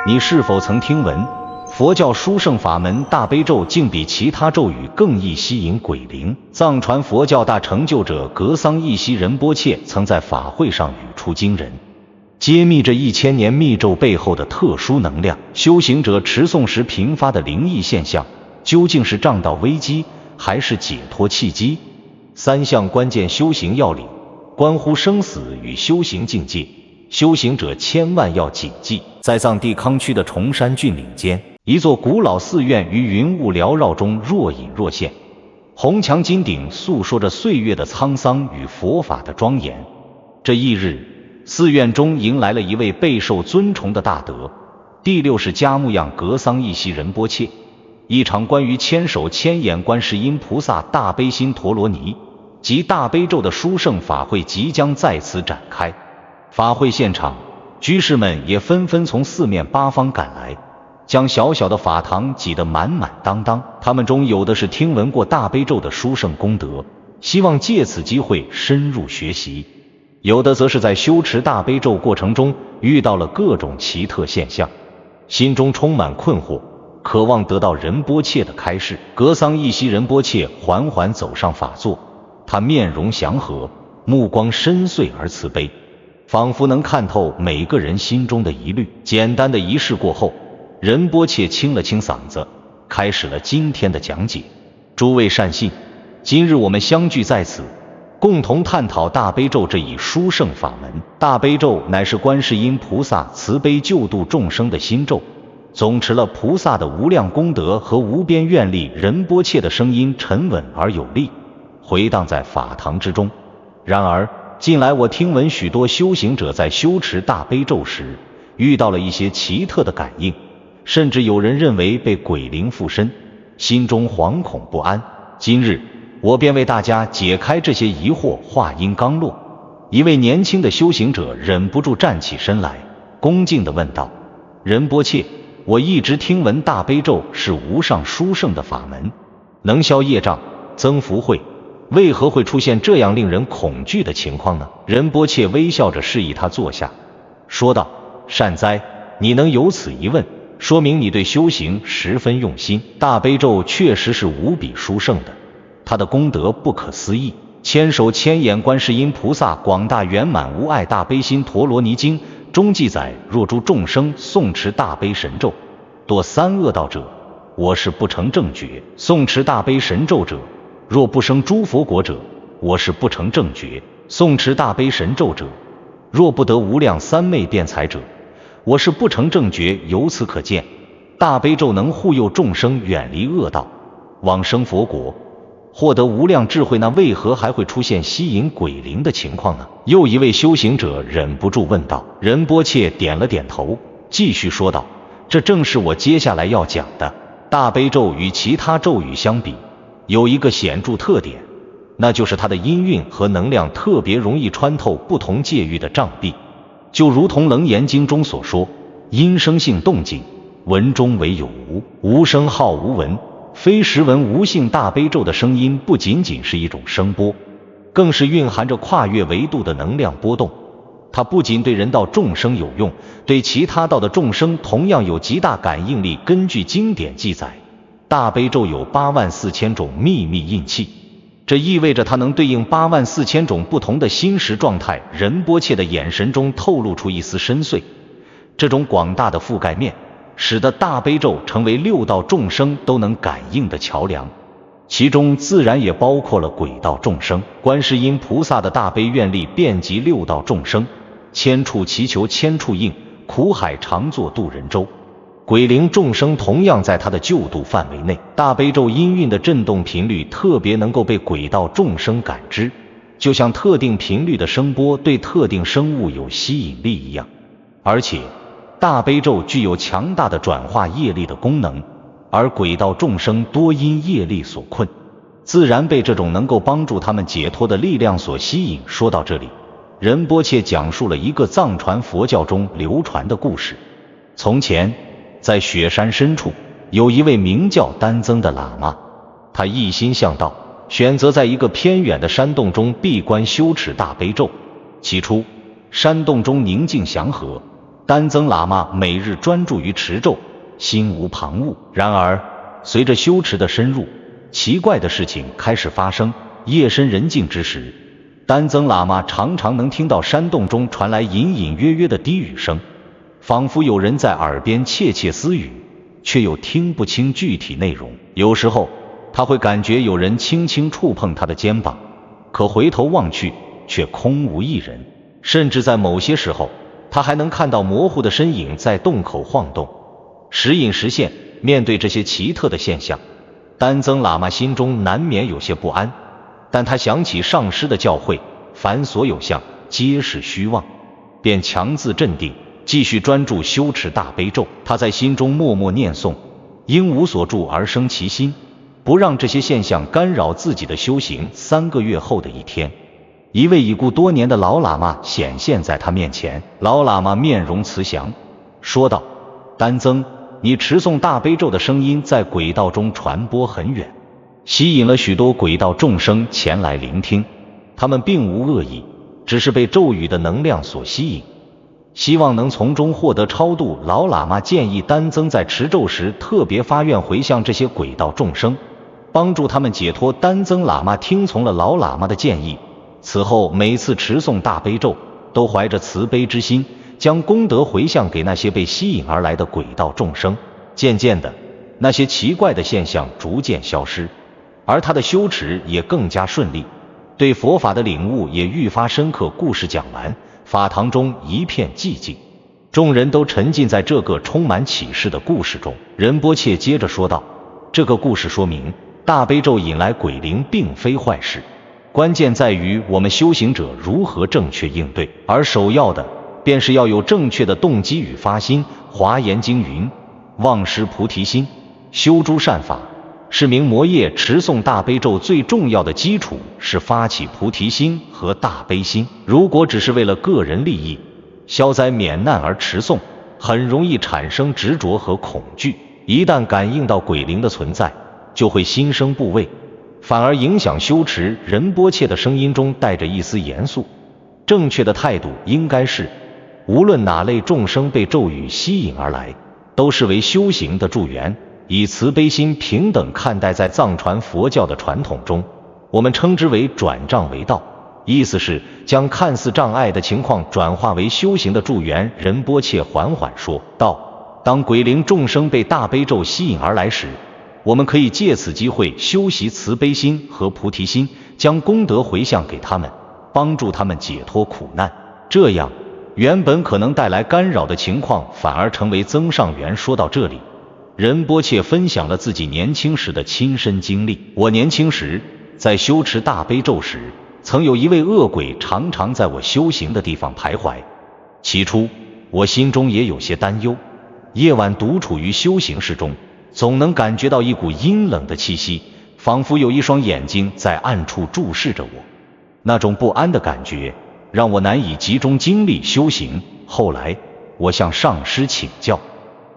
你是否曾听闻，佛教殊胜法门大悲咒竟比其他咒语更易吸引鬼灵？藏传佛教大成就者格桑益西仁波切曾在法会上语出惊人，揭秘这1000年密咒背后的特殊能量。修行者持诵时频发的灵异现象，究竟是障道危机，还是解脱契机？3项关键修行要领，关乎生死与修行境界，修行者千万要谨记。在藏地康区的崇山峻岭间，一座古老寺院于云雾缭绕中若隐若现，红墙金顶诉说着岁月的沧桑与佛法的庄严。这一日，寺院中迎来了一位备受尊崇的大德，第6世迦木样格桑益西仁波切。一场关于千手千眼观世音菩萨大悲心陀罗尼及大悲咒的殊胜法会即将在此展开。法会现场，居士们也纷纷从四面八方赶来，将小小的法堂挤得满满当当。他们中有的是听闻过大悲咒的殊胜功德，希望借此机会深入学习；有的则是在修持大悲咒过程中遇到了各种奇特现象，心中充满困惑，渴望得到仁波切的开示。格桑益西仁波切缓缓走上法座，他面容祥和，目光深邃而慈悲，仿佛能看透每个人心中的疑虑。简单的仪式过后，仁波切清了清嗓子，开始了今天的讲解。诸位善信，今日我们相聚在此，共同探讨大悲咒这一殊胜法门。大悲咒乃是观世音菩萨慈悲救度众生的心咒，总持了菩萨的无量功德和无边愿力。仁波切的声音沉稳而有力，回荡在法堂之中。然而近来我听闻许多修行者在修持大悲咒时遇到了一些奇特的感应，甚至有人认为被鬼灵附身，心中惶恐不安。今日我便为大家解开这些疑惑。话音刚落，一位年轻的修行者忍不住站起身来，恭敬地问道：仁波切，我一直听闻大悲咒是无上殊胜的法门，能消业障，增福慧，为何会出现这样令人恐惧的情况呢？仁波切微笑着示意他坐下，说道：善哉，你能有此疑问，说明你对修行十分用心。大悲咒确实是无比殊胜的，它的功德不可思议。千手千眼观世音菩萨广大圆满无碍大悲心陀罗尼经中记载，若诸众生诵持大悲神咒，堕三恶道者，我是不成正觉；诵持大悲神咒者，若不生诸佛国者，我是不成正觉；诵持大悲神咒者，若不得无量三昧辩才者，我是不成正觉。由此可见，大悲咒能护佑众生远离恶道，往生佛国，获得无量智慧，那为何还会出现吸引鬼灵的情况呢？又一位修行者忍不住问道。仁波切点了点头，继续说道：这正是我接下来要讲的。大悲咒与其他咒语相比，有一个显著特点，那就是它的音韵和能量特别容易穿透不同界域的障壁。就如同楞严经中所说，音声性动静，文中为有无，无声号无闻，非实闻无性。大悲咒的声音不仅仅是一种声波，更是蕴含着跨越维度的能量波动。它不仅对人道众生有用，对其他道的众生同样有极大感应力。根据经典记载，大悲咒有84000种秘密印器，这意味着它能对应84000种不同的心识状态。仁波切的眼神中透露出一丝深邃，这种广大的覆盖面使得大悲咒成为六道众生都能感应的桥梁，其中自然也包括了鬼道众生。观世音菩萨的大悲愿力遍及六道众生，千处祈求千处应，苦海常作渡人舟。鬼灵众生同样在他的救度范围内。大悲咒音韵的振动频率特别能够被鬼道众生感知，就像特定频率的声波对特定生物有吸引力一样。而且大悲咒具有强大的转化业力的功能，而鬼道众生多因业力所困，自然被这种能够帮助他们解脱的力量所吸引。说到这里，仁波切讲述了一个藏传佛教中流传的故事。从前在雪山深处，有一位名叫丹增的喇嘛，他一心向道，选择在一个偏远的山洞中闭关修持大悲咒。起初山洞中宁静祥和，丹增喇嘛每日专注于持咒，心无旁骛。然而，随着修持的深入，奇怪的事情开始发生。夜深人静之时，丹增喇嘛常常能听到山洞中传来隐隐约约的低语声，仿佛有人在耳边窃窃私语，却又听不清具体内容。有时候，他会感觉有人轻轻触碰他的肩膀，可回头望去，却空无一人。甚至在某些时候，他还能看到模糊的身影在洞口晃动，时隐时现。面对这些奇特的现象，丹增喇嘛心中难免有些不安，但他想起上师的教诲，凡所有相，皆是虚妄，便强自镇定，继续专注修持大悲咒。他在心中默默念诵，应无所住而生其心，不让这些现象干扰自己的修行。3个月后的一天，一位已故多年的老喇嘛显现在他面前。老喇嘛面容慈祥，说道：丹增，你持诵大悲咒的声音在轨道中传播很远，吸引了许多轨道众生前来聆听。他们并无恶意，只是被咒语的能量所吸引，希望能从中获得超度。老喇嘛建议丹增在持咒时特别发愿回向这些轨道众生，帮助他们解脱。丹增喇嘛听从了老喇嘛的建议，此后每次持诵大悲咒都怀着慈悲之心，将功德回向给那些被吸引而来的轨道众生。渐渐的，那些奇怪的现象逐渐消失，而他的修持也更加顺利，对佛法的领悟也愈发深刻。故事讲完，法堂中一片寂静，众人都沉浸在这个充满启示的故事中。仁波切接着说道：这个故事说明，大悲咒引来鬼灵并非坏事，关键在于我们修行者如何正确应对，而首要的便是要有正确的动机与发心。华严经云：忘失菩提心，修诸善法，是名魔业。持诵大悲咒最重要的基础是发起菩提心和大悲心。如果只是为了个人利益、消灾免难而持诵，很容易产生执着和恐惧，一旦感应到鬼灵的存在，就会心生怖畏，反而影响修持。仁波切的声音中带着一丝严肃，正确的态度应该是，无论哪类众生被咒语吸引而来，都是为修行的助缘，以慈悲心平等看待。在藏传佛教的传统中，我们称之为转障为道，意思是将看似障碍的情况转化为修行的助缘。仁波切缓缓说道：当鬼灵众生被大悲咒吸引而来时，我们可以借此机会修习慈悲心和菩提心，将功德回向给他们，帮助他们解脱苦难。这样，原本可能带来干扰的情况反而成为增上缘。说到这里，仁波切分享了自己年轻时的亲身经历。我年轻时在修持大悲咒时，曾有一位恶鬼常常在我修行的地方徘徊。起初我心中也有些担忧，夜晚独处于修行室中，总能感觉到一股阴冷的气息，仿佛有一双眼睛在暗处注视着我。那种不安的感觉让我难以集中精力修行。后来我向上师请教，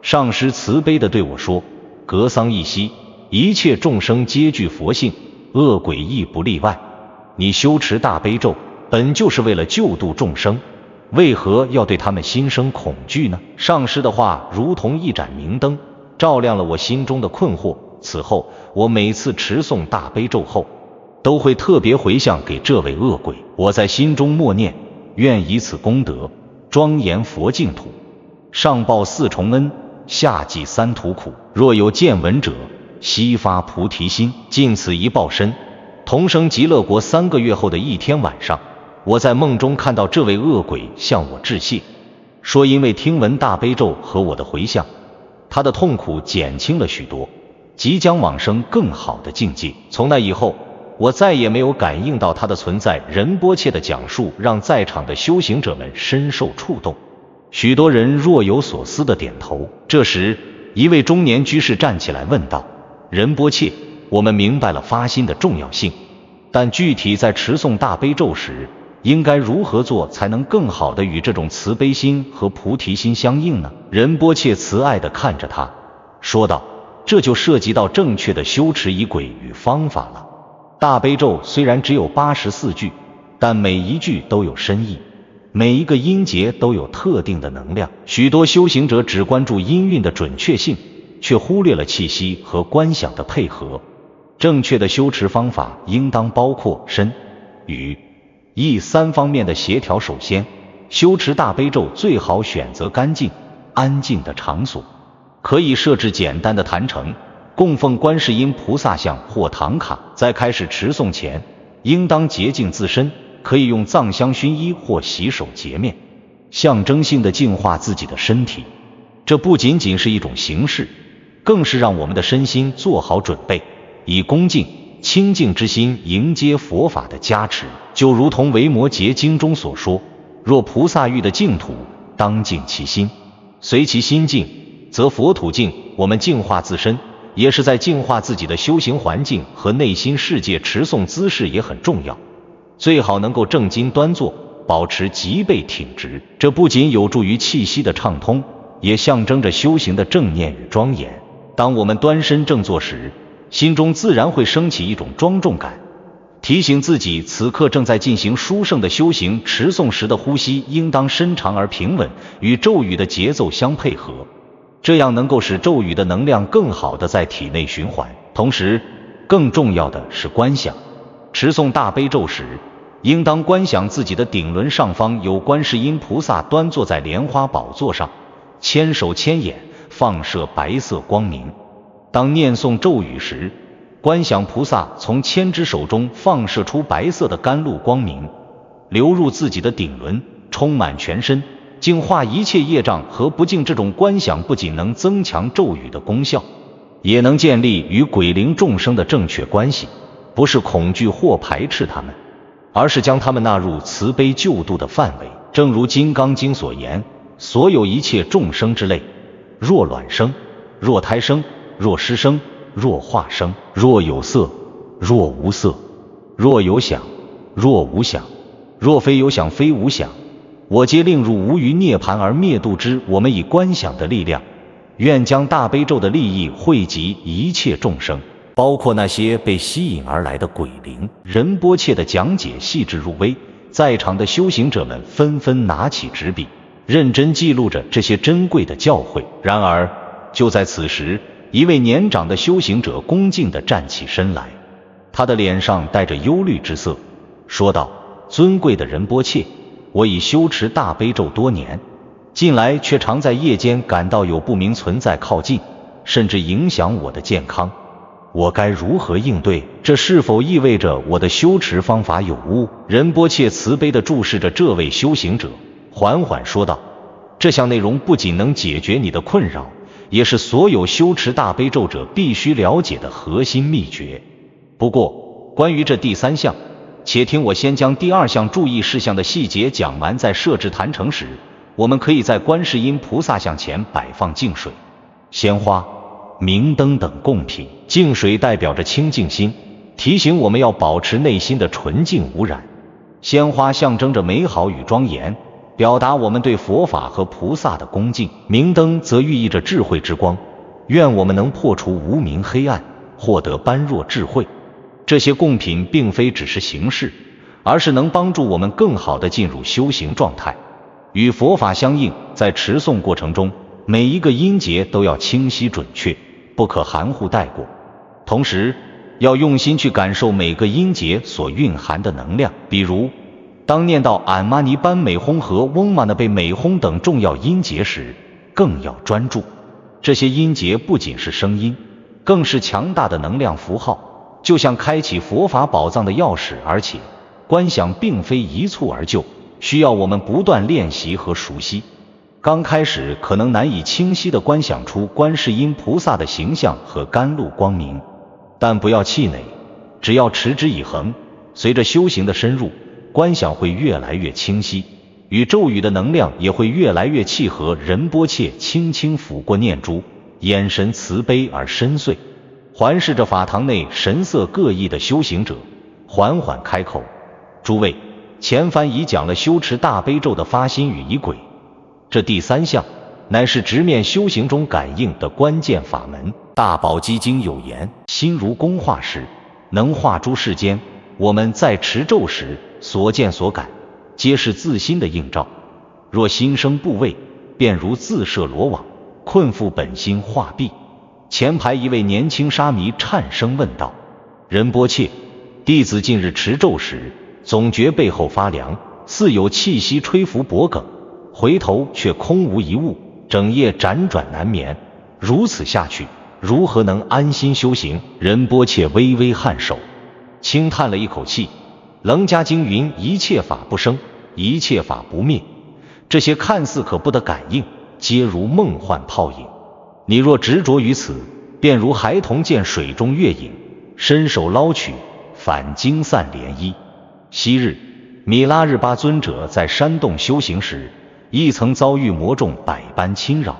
上师慈悲地对我说：格桑一息，一切众生皆具佛性，恶鬼亦不例外。你修持大悲咒本就是为了救度众生，为何要对他们心生恐惧呢？上师的话如同一盏明灯，照亮了我心中的困惑。此后我每次持诵大悲咒后，都会特别回向给这位恶鬼。我在心中默念：愿以此功德庄严佛净土，上报4重恩，下济3途苦。若有见闻者，悉发菩提心，尽此一报身，同生极乐国。3个月后的一天晚上，我在梦中看到这位恶鬼向我致谢，说因为听闻大悲咒和我的回向，他的痛苦减轻了许多，即将往生更好的境界。从那以后，我再也没有感应到他的存在。仁波切的讲述让在场的修行者们深受触动，许多人若有所思地点头。这时，一位中年居士站起来问道：仁波切，我们明白了发心的重要性，但具体在持诵大悲咒时，应该如何做才能更好地与这种慈悲心和菩提心相应呢？仁波切慈爱地看着他，说道：这就涉及到正确的修持仪轨与方法了。大悲咒虽然只有84句，但每一句都有深意，每一个音节都有特定的能量，许多修行者只关注音韵的准确性，却忽略了气息和观想的配合。正确的修持方法应当包括身、语、意三方面的协调。首先，修持大悲咒最好选择干净、安静的场所，可以设置简单的坛城，供奉观世音菩萨像或唐卡。在开始持诵前，应当洁净自身，可以用藏香熏衣或洗手洁面，象征性的净化自己的身体。这不仅仅是一种形式，更是让我们的身心做好准备，以恭敬、清净之心迎接佛法的加持。就如同《维摩诘经》中所说，若菩萨遇的净土，当净其心，随其心净，则佛土净。我们净化自身，也是在净化自己的修行环境和内心世界。持诵姿势也很重要，最好能够正襟端坐，保持脊背挺直。这不仅有助于气息的畅通，也象征着修行的正念与庄严。当我们端身正坐时，心中自然会升起一种庄重感，提醒自己此刻正在进行殊胜的修行。持诵时的呼吸应当深长而平稳，与咒语的节奏相配合，这样能够使咒语的能量更好地在体内循环。同时，更重要的是观想。持诵大悲咒时，应当观想自己的顶轮上方有观世音菩萨端坐在莲花宝座上，千手千眼，放射白色光明。当念诵咒语时，观想菩萨从千只手中放射出白色的甘露光明，流入自己的顶轮，充满全身，净化一切业障和不净。这种观想不仅能增强咒语的功效，也能建立与鬼灵众生的正确关系，不是恐惧或排斥他们，而是将他们纳入慈悲救度的范围。正如《金刚经》所言，所有一切众生之类，若卵生，若胎生，若湿生，若化生，若有色，若无色，若有想，若无想，若非有想非无想，我皆令入无余涅盘而灭度之。我们以观想的力量，愿将大悲咒的利益惠及一切众生，包括那些被吸引而来的鬼灵。仁波切的讲解细致入微，在场的修行者们纷纷拿起纸笔，认真记录着这些珍贵的教诲。然而，就在此时，一位年长的修行者恭敬地站起身来，他的脸上带着忧虑之色，说道：尊贵的仁波切，我已修持大悲咒多年，近来却常在夜间感到有不明存在靠近，甚至影响我的健康。我该如何应对？这是否意味着我的修持方法有误？仁波切慈悲地注视着这位修行者，缓缓说道：这项内容不仅能解决你的困扰，也是所有修持大悲咒者必须了解的核心秘诀。不过，关于这第三项，且听我先将第二项注意事项的细节讲完。在设置坛城时，我们可以在观世音菩萨像前摆放净水、鲜花、明灯等贡品。净水代表着清净心，提醒我们要保持内心的纯净无染；鲜花象征着美好与庄严，表达我们对佛法和菩萨的恭敬；明灯则寓意着智慧之光，愿我们能破除无明黑暗，获得般若智慧。这些贡品并非只是形式，而是能帮助我们更好地进入修行状态，与佛法相应。在持诵过程中，每一个音节都要清晰准确，不可含糊带过，同时要用心去感受每个音节所蕴含的能量。比如，当念到俺玛尼班美吽和嗡玛那贝美吽等重要音节时，更要专注。这些音节不仅是声音，更是强大的能量符号，就像开启佛法宝藏的钥匙。而且，观想并非一蹴而就，需要我们不断练习和熟悉。刚开始可能难以清晰地观想出观世音菩萨的形象和甘露光明，但不要气馁，只要持之以恒，随着修行的深入，观想会越来越清晰，与咒语的能量也会越来越契合。仁波切轻轻抚过念珠，眼神慈悲而深邃，环视着法堂内神色各异的修行者，缓缓开口：诸位，前番已讲了修持大悲咒的发心与仪轨，这第三项乃是直面修行中感应的关键法门。大宝积经有言：心如工画师，能画诸世间。我们在持咒时所见所感，皆是自心的映照。若心生怖畏，便如自设罗网，困缚本心化弊。前排一位年轻沙弥颤声问道：仁波切，弟子近日持咒时，总觉背后发凉，似有气息吹拂脖颈，回头却空无一物，整夜辗转难眠。如此下去，如何能安心修行？仁波切微微颔首，轻叹了一口气。楞伽经云：一切法不生，一切法不灭。这些看似可怖的感应，皆如梦幻泡影。你若执着于此，便如孩童见水中月影，伸手捞取，反惊散涟漪。昔日米拉日巴尊者在山洞修行时，亦曾遭遇魔众百般侵扰，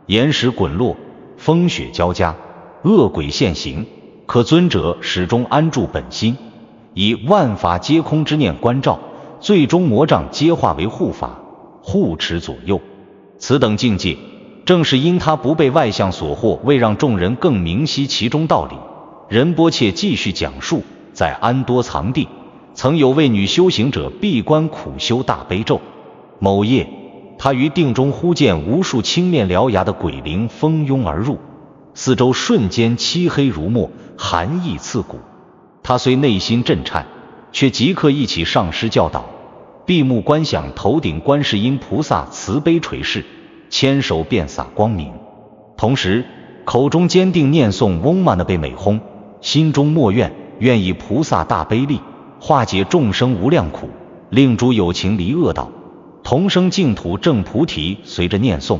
岩石滚落，风雪交加，恶鬼现形，可尊者始终安住本心，以万法皆空之念关照，最终魔障皆化为护法，护持左右。此等境界，正是因他不被外相所惑，为让众人更明晰其中道理。仁波切继续讲述，在安多藏地，曾有位女修行者闭关苦修大悲咒。某夜，她于定中忽见无数青面獠牙的鬼灵蜂拥而入，四周瞬间漆黑如墨，寒意刺骨。她虽内心震颤，却即刻忆起上师教导，闭目观想头顶观世音菩萨慈悲垂视，牵手遍洒光明，同时口中坚定念诵嗡嘛呢呗美吽，心中默愿，愿以菩萨大悲力化解众生无量苦，令诸有情离恶道，同生净土正菩提。随着念诵，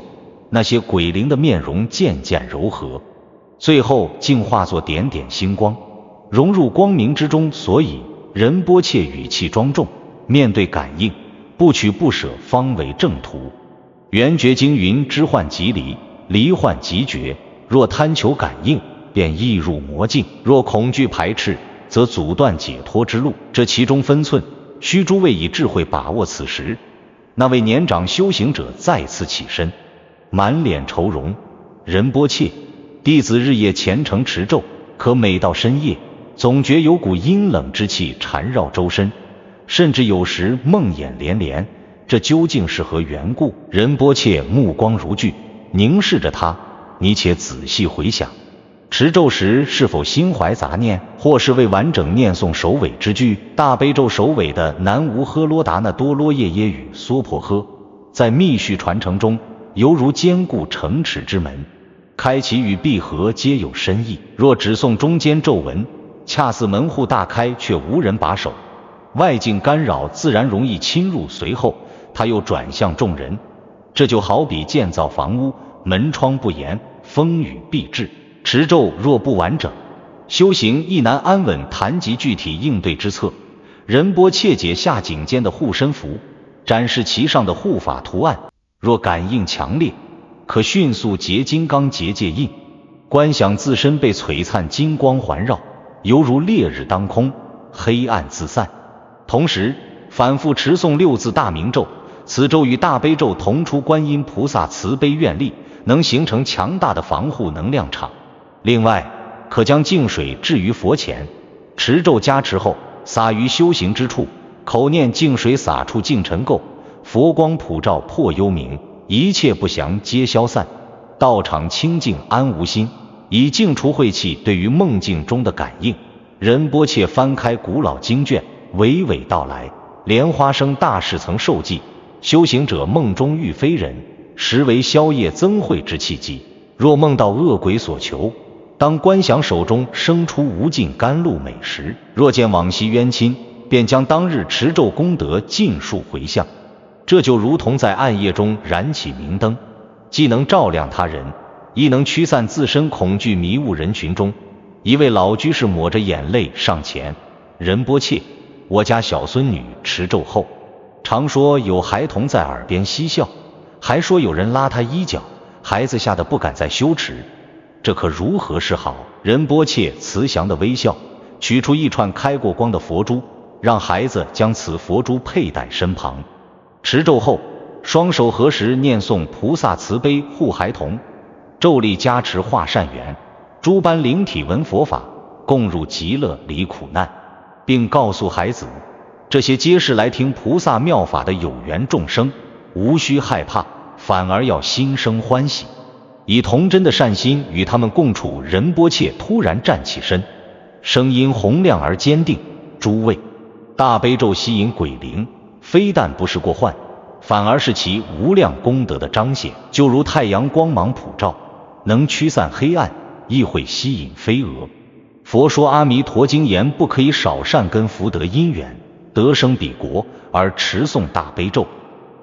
那些鬼灵的面容渐渐柔和，最后竟化作点点星光，融入光明之中。所以仁波切语气庄重，面对感应，不取不舍，方为正途。圆觉经云：知幻即离，离幻即觉。若贪求感应，便易入魔境；若恐惧排斥，则阻断解脱之路。这其中分寸，须诸位以智慧把握。此时，那位年长修行者再次起身，满脸愁容。仁波切，弟子日夜虔诚持咒，可每到深夜，总觉有股阴冷之气缠绕周身，甚至有时梦魇连连。这究竟是何缘故？仁波切目光如炬，凝视着他，你且仔细回想，持咒时是否心怀杂念，或是未完整念诵首尾之句？大悲咒首尾的南无呵啰达那多罗夜耶语娑婆诃，在密续传承中，犹如坚固城池之门，开启与闭合皆有深意。若只诵中间咒文，恰似门户大开却无人把守，外境干扰自然容易侵入。随后他又转向众人，这就好比建造房屋，门窗不严，风雨必至。持咒若不完整，修行亦难安稳。谈及具体应对之策，仁波切解下颈间的护身符，展示其上的护法图案。若感应强烈，可迅速结金刚结界印，观想自身被璀璨金光环绕，犹如烈日当空，黑暗自散。同时反复持诵六字大明咒，此咒与大悲咒同出观音菩萨慈悲愿力，能形成强大的防护能量场。另外，可将净水置于佛前，持咒加持后，洒于修行之处，口念净水洒出净尘垢，佛光普照破幽冥，一切不祥皆消散，道场清净安无心，以净除晦气。对于梦境中的感应，仁波切翻开古老经卷，娓娓道来。莲花生大士曾受记，修行者梦中遇非人，实为消业增慧之契机。若梦到恶鬼所求，当观想手中生出无尽甘露美食；若见往昔冤亲，便将当日持咒功德尽数回向。这就如同在暗夜中燃起明灯，既能照亮他人，亦能驱散自身恐惧迷雾。人群中，一位老居士抹着眼泪上前：仁波切，我家小孙女持咒后，常说有孩童在耳边嬉笑，还说有人拉她衣角，孩子吓得不敢再修持，这可如何是好？仁波切慈祥的微笑，取出一串开过光的佛珠，让孩子将此佛珠佩戴身旁。持咒后，双手合十念诵菩萨慈悲护孩童，咒力加持化善缘，诸般灵体闻佛法，共入极乐离苦难，并告诉孩子，这些皆是来听菩萨妙法的有缘众生，无需害怕，反而要心生欢喜，以童真的善心与他们共处。仁波切突然站起身，声音洪亮而坚定：诸位，大悲咒吸引鬼灵，非但不是过患，反而是其无量功德的彰显，就如太阳光芒普照，能驱散黑暗，亦会吸引飞蛾。佛说阿弥陀经言，不可以少善根福德因缘，得生彼国，而持诵大悲咒，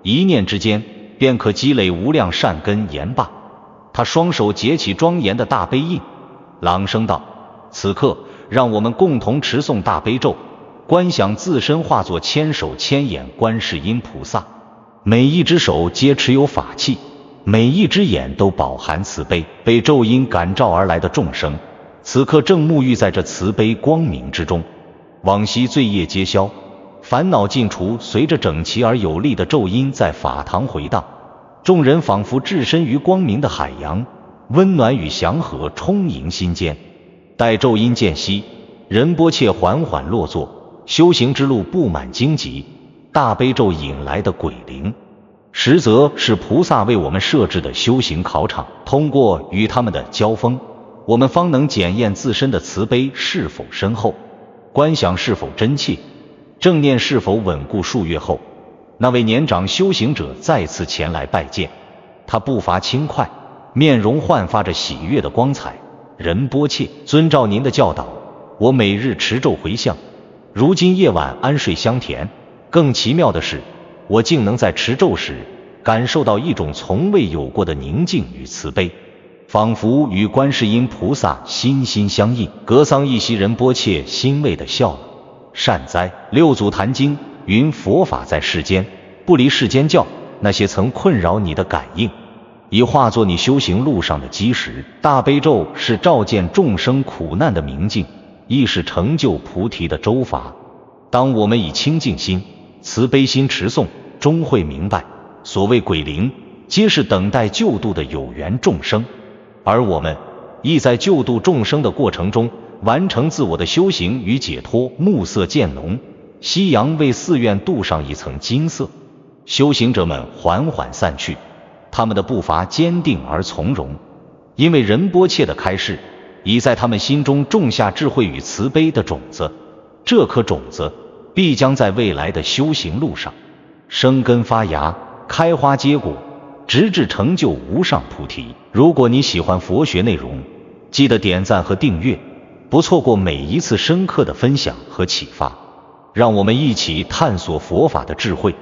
一念之间便可积累无量善根言罢。他双手结起庄严的大悲印，朗声道：此刻让我们共同持诵大悲咒，观想自身化作千手千眼观世音菩萨，每一只手皆持有法器，每一只眼都饱含慈悲。被咒音感召而来的众生，此刻正沐浴在这慈悲光明之中，往昔罪业皆消，烦恼尽除，随着整齐而有力的咒音在法堂回荡，众人仿佛置身于光明的海洋，温暖与祥和充盈心间。待咒音渐息，仁波切缓缓落座。修行之路布满荆棘，大悲咒引来的鬼灵，实则是菩萨为我们设置的修行考场。通过与他们的交锋，我们方能检验自身的慈悲是否深厚，观想是否真切，正念是否稳固。数月后，那位年长修行者再次前来拜见，他步伐轻快，面容焕发着喜悦的光彩。仁波切，遵照您的教导，我每日持咒回向，如今夜晚安睡香甜。更奇妙的是，我竟能在持咒时感受到一种从未有过的宁静与慈悲，仿佛与观世音菩萨心心相印。格桑一袭仁波切欣慰地笑了：善哉，六祖坛经云，佛法在世间，不离世间教。那些曾困扰你的感应，已化作你修行路上的基石。大悲咒是照见众生苦难的明镜，亦是成就菩提的州法。当我们以清净心、慈悲心持诵，终会明白，所谓鬼灵，皆是等待救度的有缘众生，而我们亦在救度众生的过程中，完成自我的修行与解脱。暮色渐浓，夕阳为寺院镀上一层金色，修行者们缓缓散去，他们的步伐坚定而从容，因为仁波切的开示已在他们心中种下智慧与慈悲的种子。这颗种子必将在未来的修行路上生根发芽，开花结果，直至成就无上菩提。如果你喜欢佛学内容，记得点赞和订阅，不错过每一次深刻的分享和启发。让我们一起探索佛法的智慧，